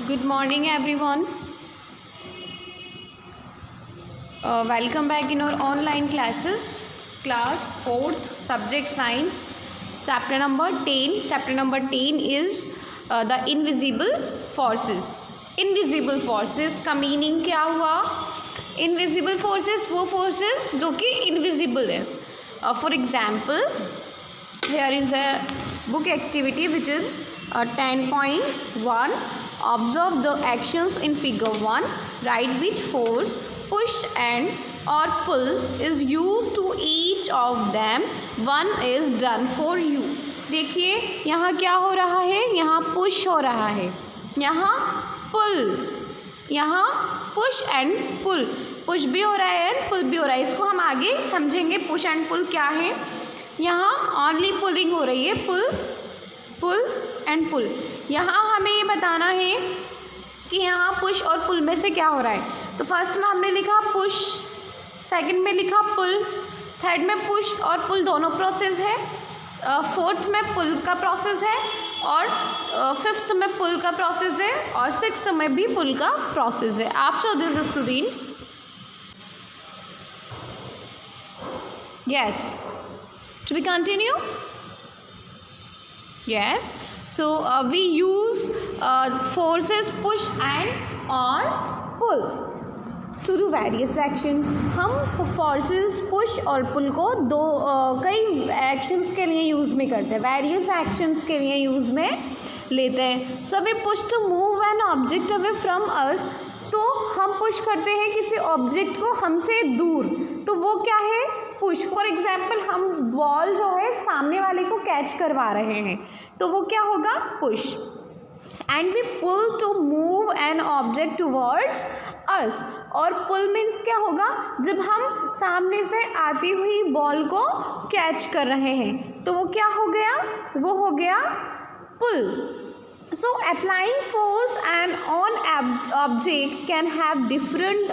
Good morning, everyone. Welcome back in our online classes. Class 4th, subject science, chapter number 10. Chapter number 10 is the invisible forces. Invisible forces का meaning क्या हुआ? Invisible forces वो forces जो कि invisible है. For example, here is a book activity which is 10.1. Observe the actions in figure 1. Write which force, push and or pull is used to each of them. One is done for you. देखिए यहाँ क्या हो रहा है, यहाँ push हो रहा है, यहाँ पुल, यहाँ पुश एंड पुल. पुश भी हो रहा है एंड पुल भी हो रहा है. इसको हम आगे समझेंगे पुश एंड पुल क्या है. यहाँ ओनली पुलिंग हो रही है, पुल एंड पुल. यहाँ हमें ये बताना है कि यहाँ पुश और पुल में से क्या हो रहा है. तो फर्स्ट में हमने लिखा पुश, सेकंड में लिखा पुल, थर्ड में पुश और पुल दोनों प्रोसेस है, फोर्थ में पुल का प्रोसेस है और फिफ्थ में पुल का प्रोसेस है और सिक्स्थ में भी पुल का प्रोसेस है. After this students, yes, to be continue. Yes, so we use forces push and or pull to do various actions. हम forces push और pull को कई actions के लिए यूज़ में करते हैं, various actions के लिए यूज़ में लेते हैं. So we push to move an object away from us. तो हम पुश करते हैं किसी ऑब्जेक्ट को हमसे दूर, तो वो क्या है, पुश. फॉर एग्जाम्पल हम बॉल जो है सामने वाले को कैच करवा रहे हैं, तो वो क्या होगा, push. And we pull to move an object towards us. और पुल मीन्स क्या होगा, जब हम सामने से आती हुई बॉल को कैच कर रहे हैं, तो वो क्या हो गया, वो हो गया पुल. So applying force and on object can have different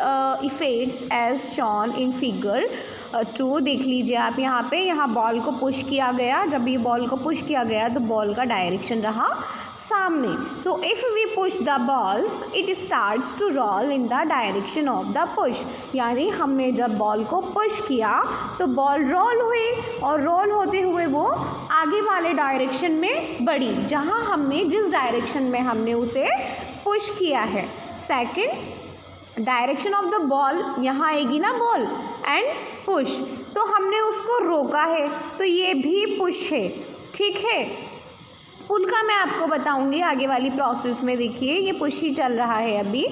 effects as shown in figure 2. देख लीजिए आप यहाँ पे, यहाँ बॉल को पुश किया गया. जब ये बॉल को पुश किया गया तो बॉल का डायरेक्शन रहा सामने. तो if we push the balls it starts to roll in the direction of the push. यानी हमने जब बॉल को पुश किया तो बॉल रोल हुई और रोल होते हुए वो आगे वाले डायरेक्शन में बढ़ी, जहाँ हमने जिस डायरेक्शन में हमने उसे पुश किया है. Second, direction of the ball, यहाँ आएगी ना बॉल एंड पुश, तो हमने उसको रोका है, तो ये भी पुश है. ठीक है, पुल का मैं आपको बताऊंगी आगे वाली प्रोसेस में. देखिए ये पुश ही चल रहा है अभी.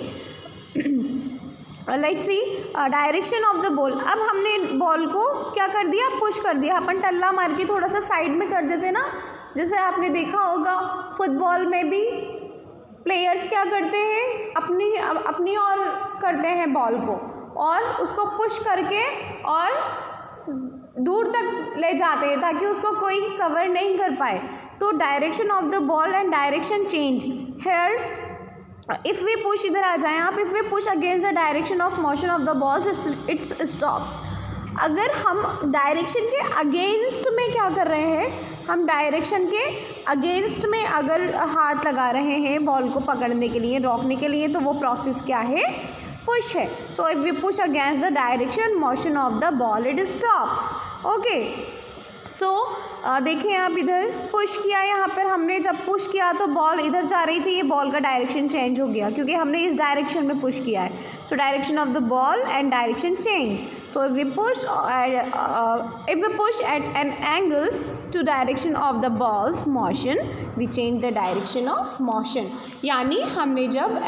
Let's see direction of the ball. अब हमने बॉल को क्या कर दिया, पुश कर दिया. अपन टल्ला मार के थोड़ा सा साइड में कर देते ना, जैसे आपने देखा होगा फुटबॉल में भी प्लेयर्स क्या करते हैं, अपनी ओर करते हैं बॉल को और उसको पुश करके और दूर तक ले जाते हैं ताकि उसको कोई कवर नहीं कर पाए. तो direction of the ball and direction change here. If we push, इधर आ जाएं आप, if we push against the direction of motion of the balls it's stops. अगर हम डायरेक्शन के अगेंस्ट में क्या कर रहे हैं, हम डायरेक्शन के अगेंस्ट में अगर हाथ लगा रहे हैं बॉल को पकड़ने के लिए, रोकने के लिए, तो वो प्रोसेस क्या है, पुश है. So if we push against the direction motion of the ball it stops. Okay, so देखिए आप, इधर पुश किया, यहाँ पर हमने जब पुश किया तो बॉल इधर जा रही थी, ये बॉल का डायरेक्शन चेंज हो गया क्योंकि हमने इस डायरेक्शन में पुश किया है. So direction of the ball and direction change. तो if we push at an angle to direction of the ball's motion we change the direction of motion. यानी हमने जब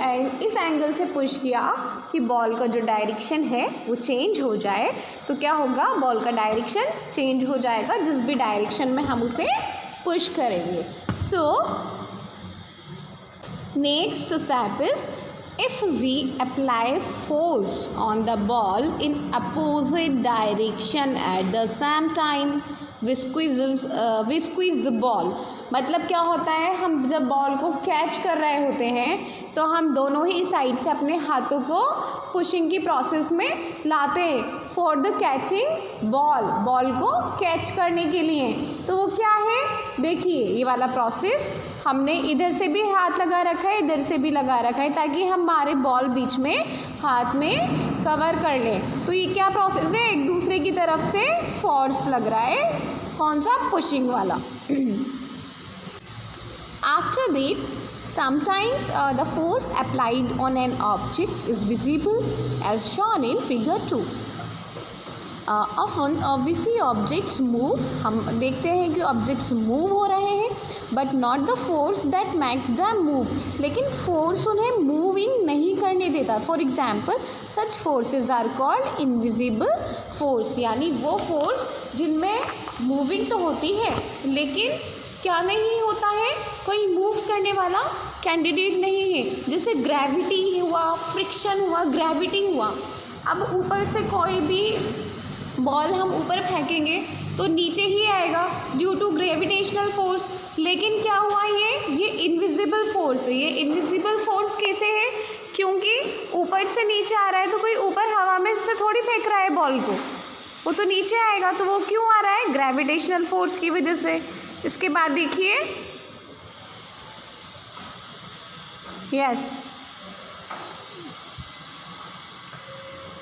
इस एंगल से पुश किया कि बॉल का जो डायरेक्शन है वो चेंज हो जाए, तो क्या होगा, बॉल का डायरेक्शन चेंज हो जाएगा जिस भी डायरेक्शन में हम उसे पुश करेंगे. So next step is, if we apply force on the ball in opposite direction at the same time we squeeze the ball. मतलब क्या होता है, हम जब बॉल को कैच कर रहे होते हैं तो हम दोनों ही साइड से अपने हाथों को पुशिंग की प्रोसेस में लाते हैं फॉर द कैचिंग बॉल को कैच करने के लिए। तो वो क्या है, देखिए ये वाला प्रोसेस हमने इधर से भी हाथ लगा रखा है, इधर से भी लगा रखा है, ताकि हमारे बॉल बीच में हाथ में कवर कर लें। तो ये क्या प्रोसेस है, एक दूसरे की तरफ से फोर्स लग रहा है, कौन सा, पुशिंग वाला। After that sometimes the force applied on an object is visible as shown in figure 2. Often we see objects move, हम देखते हैं कि ऑब्जेक्ट्स मूव हो रहे हैं, but not the force that makes them move, लेकिन force उन्हें moving नहीं करने देता। For example such forces are called invisible force, यानी वो फोर्स जिनमें मूविंग तो होती है लेकिन क्या नहीं होता है, कोई मूव करने वाला कैंडिडेट नहीं है। जैसे ग्रेविटी हुआ, फ्रिक्शन हुआ, ग्रेविटी हुआ। अब ऊपर से कोई भी बॉल हम ऊपर फेंकेंगे तो नीचे ही आएगा ड्यू टू ग्रेविटेशनल फोर्स, लेकिन क्या हुआ, ये इनविजिबल फोर्स है। ये इनविजिबल फोर्स कैसे है, क्योंकि ऊपर से नीचे आ रहा है, तो कोई ऊपर हवा में से थोड़ी फेंक रहा है बॉल को, वो तो नीचे आएगा। तो वो क्यों आ रहा है, ग्रेविटेशनल फोर्स की वजह से। इसके बाद देखिए, यस,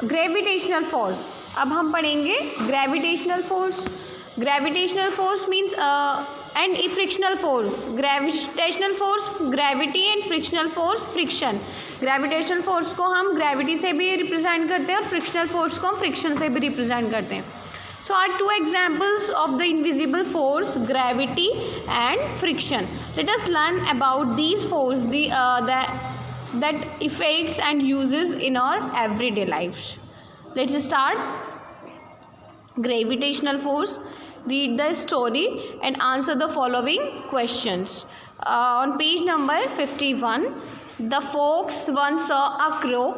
ग्रेविटेशनल फोर्स। अब हम पढ़ेंगे gravitational force. Gravitational force means and frictional force. Gravitational force gravity and frictional force friction. Gravitational force को हम ग्रेविटी से भी रिप्रेजेंट करते हैं और फ्रिक्शनल फोर्स को हम फ्रिक्शन से भी रिप्रेजेंट करते हैं। So are two examples of the invisible force, gravity and friction. Let us learn about these forces, that effects and uses in our everyday lives. Let's start. Gravitational force. Read the story and answer the following questions. On page number 51, the fox once saw a crow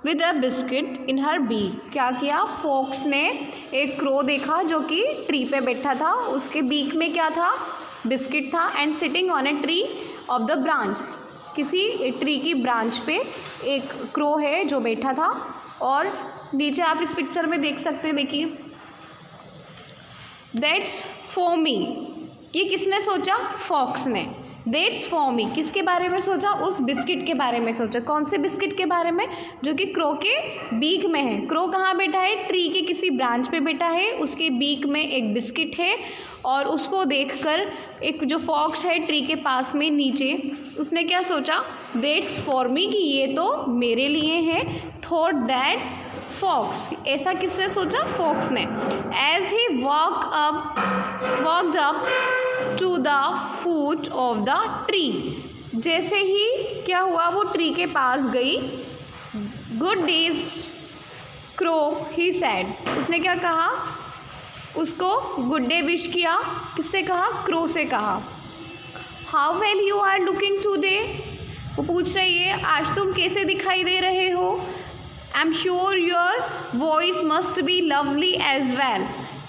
with a biscuit in her beak. क्या किया, fox ने एक crow देखा जो कि tree पे बैठा था, उसके बीक में क्या था, बिस्किट था। And sitting on a tree of the branch, किसी ट्री की ब्रांच पे एक क्रो है जो बैठा था। और नीचे आप इस पिक्चर में देख सकते हैं, देखिए, दैट्स फॉर मी, ये किसने सोचा, फॉक्स ने। दैट्स फॉर मी किसके बारे में सोचा, उस बिस्किट के बारे में सोचा। कौन से बिस्किट के बारे में, जो कि क्रो के बीक में है। क्रो कहाँ बैठा है, ट्री के किसी ब्रांच पे बैठा है, उसके बीक में एक बिस्किट है। और उसको देखकर एक जो फॉक्स है ट्री के पास में नीचे, उसने क्या सोचा, दैट्स फॉर मी, कि ये तो मेरे लिए है। थॉट दैट फॉक्स, ऐसा किसने सोचा, फॉक्स ने। As he walked up to the foot of the tree, जैसे ही क्या हुआ, वो ट्री के पास गई। Good days crow he said, उसने क्या कहा, उसको गुड डे विश किया। किससे कहा, क्रो से कहा। How well you are looking today, वो पूछ रही है आज तुम कैसे दिखाई दे रहे हो। I am sure your voice must be lovely as well,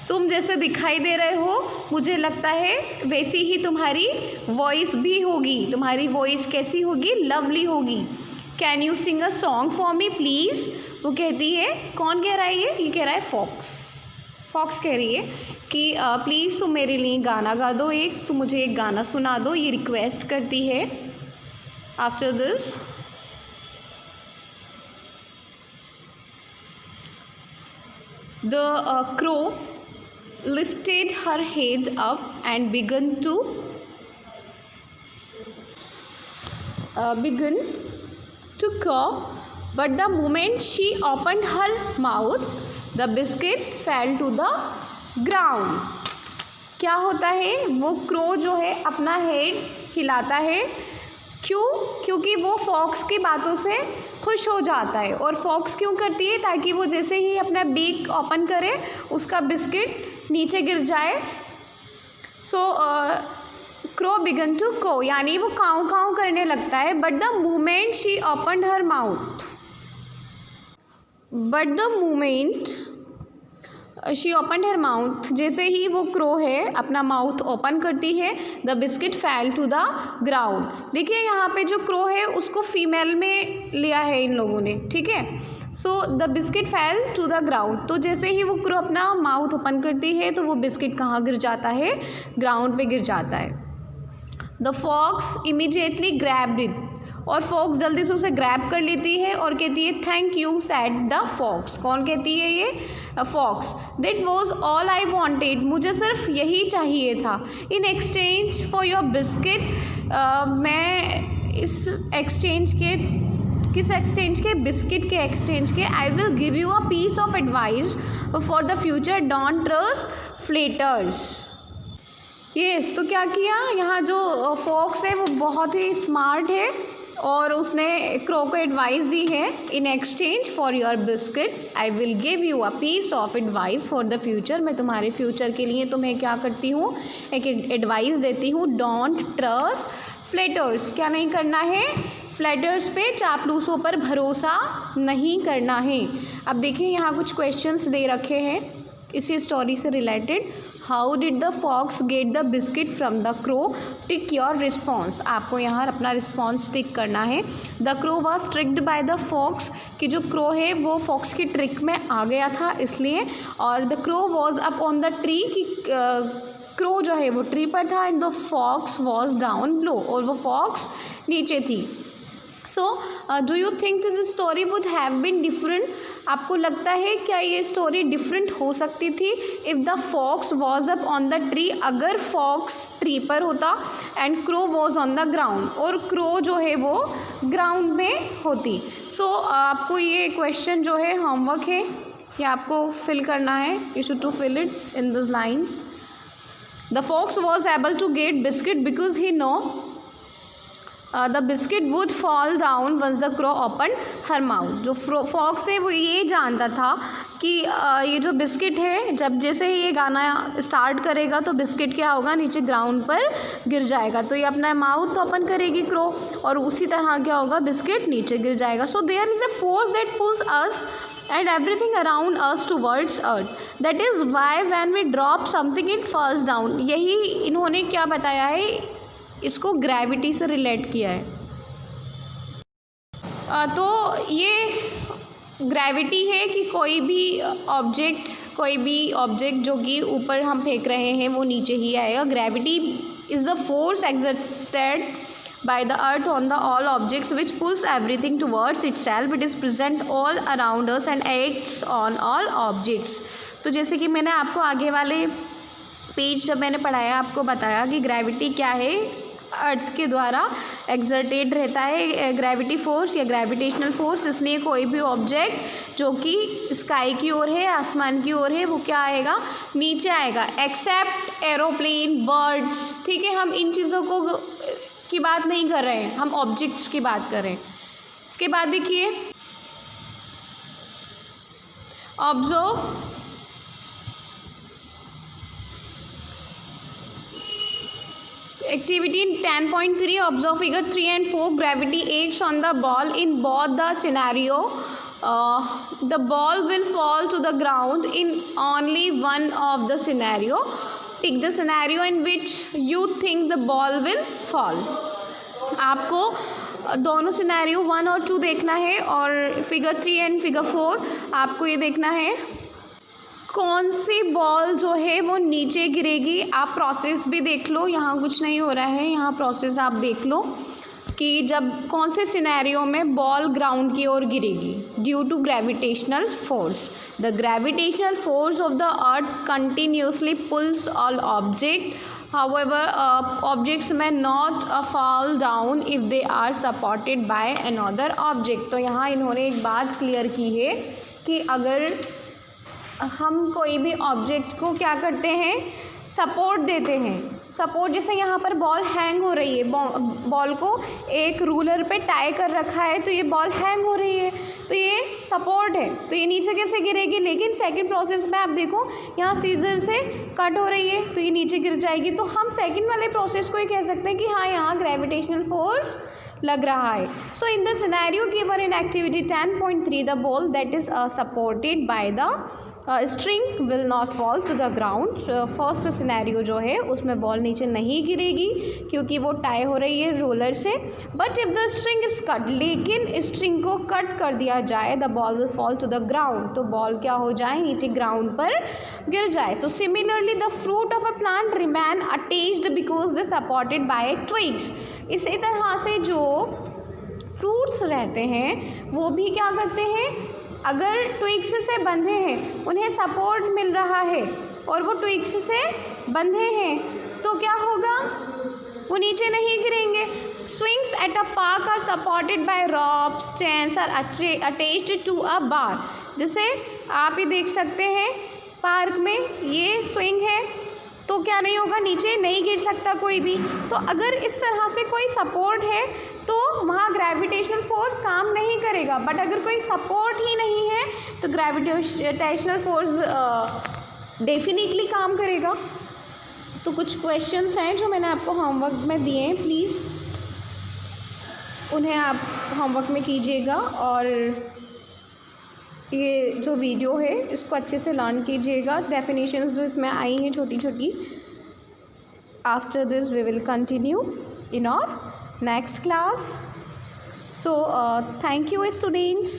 तुम जैसे दिखाई दे रहे हो मुझे लगता है वैसी ही तुम्हारी वॉइस भी होगी। तुम्हारी वॉइस कैसी होगी, लवली होगी। Can you sing a song for me please, वो कहती है। कौन कह रहा है ये कह रहा है फॉक्स। फॉक्स कह रही है कि प्लीज़ तुम मेरे लिए गाना गा दो, एक तुम मुझे एक गाना सुना दो, ये रिक्वेस्ट करती है। After this the crow lifted her head up and began to caw, but the moment she opened her mouth the biscuit fell to the ground. क्या होता है, वो क्रो जो है अपना हेड हिलाता है, क्यों, क्योंकि वो फॉक्स की बातों से खुश हो जाता है। और फॉक्स क्यों करती है, ताकि वो जैसे ही अपना बीक ओपन करे उसका बिस्किट नीचे गिर जाए। सो क्रो बिगन टू को, यानी वो काऊ काऊ करने लगता है। But the moment she opened her mouth, she open her mouth, जैसे ही वो क्रो है अपना माउथ ओपन करती है, द बिस्किट फैल टू द ग्राउंड। देखिए यहाँ पे जो क्रो है उसको फीमेल में लिया है इन लोगों ने, ठीक है। सो द बिस्किट फैल टू द ग्राउंड, तो जैसे ही वो क्रो अपना माउथ ओपन करती है तो वो बिस्किट कहाँ गिर जाता है, ग्राउंड पे गिर जाता है। The fox immediately grabbed it, और फॉक्स जल्दी से उसे ग्रैब कर लेती है और कहती है thank you said the fox. कौन कहती है ये, fox. That was all I wanted, मुझे सिर्फ यही चाहिए था। In exchange for your biscuit, मैं इस एक्सचेंज के, किस एक्सचेंज के, बिस्किट के एक्सचेंज के, I will give you a piece of advice for the future, don't trust flatters. Yes, तो क्या किया, यहाँ जो फॉक्स है वो बहुत ही स्मार्ट है और उसने क्रो को एडवाइस दी है, in exchange for your biscuit I will give you a piece of advice for the future, मैं तुम्हारे फ्यूचर के लिए तुम्हें क्या करती हूँ, एक एडवाइस देती हूँ, डोंट ट्रस्ट फ्लेटर्स, क्या नहीं करना है, फ्लेटर्स पे, चापलूसों पर भरोसा नहीं करना है। अब देखिए यहाँ कुछ क्वेश्चंस दे रखे हैं इसी स्टोरी से related. How did the fox get the biscuit from the crow, tick your response, आपको यहाँ अपना रिस्पॉन्स टिक करना है। The crow was tricked by the fox, कि जो क्रो है वो फॉक्स की ट्रिक में आ गया था इसलिए। और the crow was up on the tree, कि क्रो जो है वो ट्री पर था, and the fox was down below, और वो फॉक्स नीचे थी। So do you think this story would have been different, आपको लगता है क्या ये स्टोरी डिफरेंट हो सकती थी if the fox was up on the tree, अगर फॉक्स ट्री पर होता, and crow was on the ground, और क्रो जो है वो ग्राउंड में होती। सो आपको ये क्वेश्चन जो है होमवर्क है, ये आपको फिल करना है, you should to fill it in this lines. The fox was able to get biscuit because he know the biscuit would fall down once the crow open her mouth, जो fox है वो ये जानता था कि ये जो बिस्किट है, जब जैसे ही ये गाना स्टार्ट करेगा तो बिस्किट क्या होगा, नीचे ग्राउंड पर गिर जाएगा, तो ये अपना माउथ ओपन करेगी क्रो, और उसी तरह क्या होगा, बिस्किट नीचे गिर जाएगा। So there is a force that pulls us and everything around us towards earth, that is why when we drop something it falls down, यही इन्होंने क्या बताया है, इसको ग्रेविटी से रिलेट किया है। तो ये ग्रेविटी है कि कोई भी ऑब्जेक्ट जो कि ऊपर हम फेंक रहे हैं वो नीचे ही आएगा। Gravity is the force exerted by the earth on the all objects which pulls everything towards itself, it is present all around us and acts on all objects। तो जैसे कि मैंने आपको आगे वाले पेज जब मैंने पढ़ाया आपको बताया कि ग्रेविटी क्या है, अर्थ के द्वारा एक्सर्टेड रहता है ग्रेविटी फोर्स या ग्रेविटेशनल फोर्स, इसलिए कोई भी ऑब्जेक्ट जो कि स्काई की ओर है, आसमान की ओर है, वो क्या आएगा, नीचे आएगा, एक्सेप्ट एरोप्लेन, बर्ड्स, ठीक है। हम इन चीज़ों को की बात नहीं कर रहे हैं, हम ऑब्जेक्ट्स की बात कर रहे हैं। इसके बाद देखिए, observe activity 10.3, observe figure 3 and 4, gravity acts on the ball in both the scenario, the ball will fall to the ground in only one of the scenario, tick the scenario in which you think the ball will fall. आपको दोनों scenario 1 और 2 देखना है, और figure 3 and figure 4 आपको ये देखना है कौन सी बॉल जो है वो नीचे गिरेगी। आप प्रोसेस भी देख लो, यहाँ कुछ नहीं हो रहा है, यहाँ प्रोसेस आप देख लो कि जब कौन से सिनेरियो में बॉल ग्राउंड की ओर गिरेगी, due to gravitational force. The gravitational force of the earth continuously pulls all object, however objects may not fall down if they are supported by another object। तो यहाँ इन्होंने एक बात क्लियर की है कि अगर हम कोई भी ऑब्जेक्ट को क्या करते हैं, सपोर्ट देते हैं, सपोर्ट, जैसे यहाँ पर बॉल हैंग हो रही है, बॉल को एक रूलर पे टाई कर रखा है तो ये बॉल हैंग हो रही है, तो ये सपोर्ट है, तो ये नीचे कैसे गिरेगी। लेकिन सेकंड प्रोसेस में आप देखो यहाँ सीजर से कट हो रही है तो ये नीचे गिर जाएगी। तो हम सेकंड वाले प्रोसेस को ही कह सकते हैं कि हाँ यहाँ ग्रेविटेशनल फोर्स लग रहा है। So in the scenario given in activity 10.3 the ball that is supported by the string will not fall to the ground. First scenario जो है उसमें बॉल नीचे नहीं गिरेगी क्योंकि वो टाई हो रही है रोलर से। But if the string is cut, लेकिन स्ट्रिंग को कट कर दिया जाए, the ball will fall to the ground, तो बॉल क्या हो जाए, नीचे ग्राउंड पर गिर जाए। So similarly the fruit of a plant remain attached because they supported by twigs. इसी तरह से जो फ्रूट्स रहते हैं वो भी क्या करते हैं, अगर ट्विग्स से बंधे हैं, उन्हें सपोर्ट मिल रहा है और वो ट्विग्स से बंधे हैं, तो क्या होगा, वो नीचे नहीं गिरेंगे। Swings at a park are supported by ropes, stands are attached to a bar. जैसे आप ही देख सकते हैं पार्क में ये स्विंग है, तो क्या नहीं होगा, नीचे नहीं गिर सकता कोई भी। तो अगर इस तरह से कोई सपोर्ट है तो वहाँ ग्रेविटेशनल फोर्स काम नहीं करेगा। बट अगर कोई सपोर्ट ही नहीं है तो ग्रेविटेशनल फोर्स डेफिनेटली काम करेगा। तो कुछ क्वेश्चंस हैं जो मैंने आपको होमवर्क में दिए हैं, प्लीज़ उन्हें आप होमवर्क में कीजिएगा और ये जो वीडियो है इसको अच्छे से लर्न कीजिएगा। डेफिनेशंस जो इसमें आई हैं छोटी छोटी, after this we will continue in our next class. So thank you students.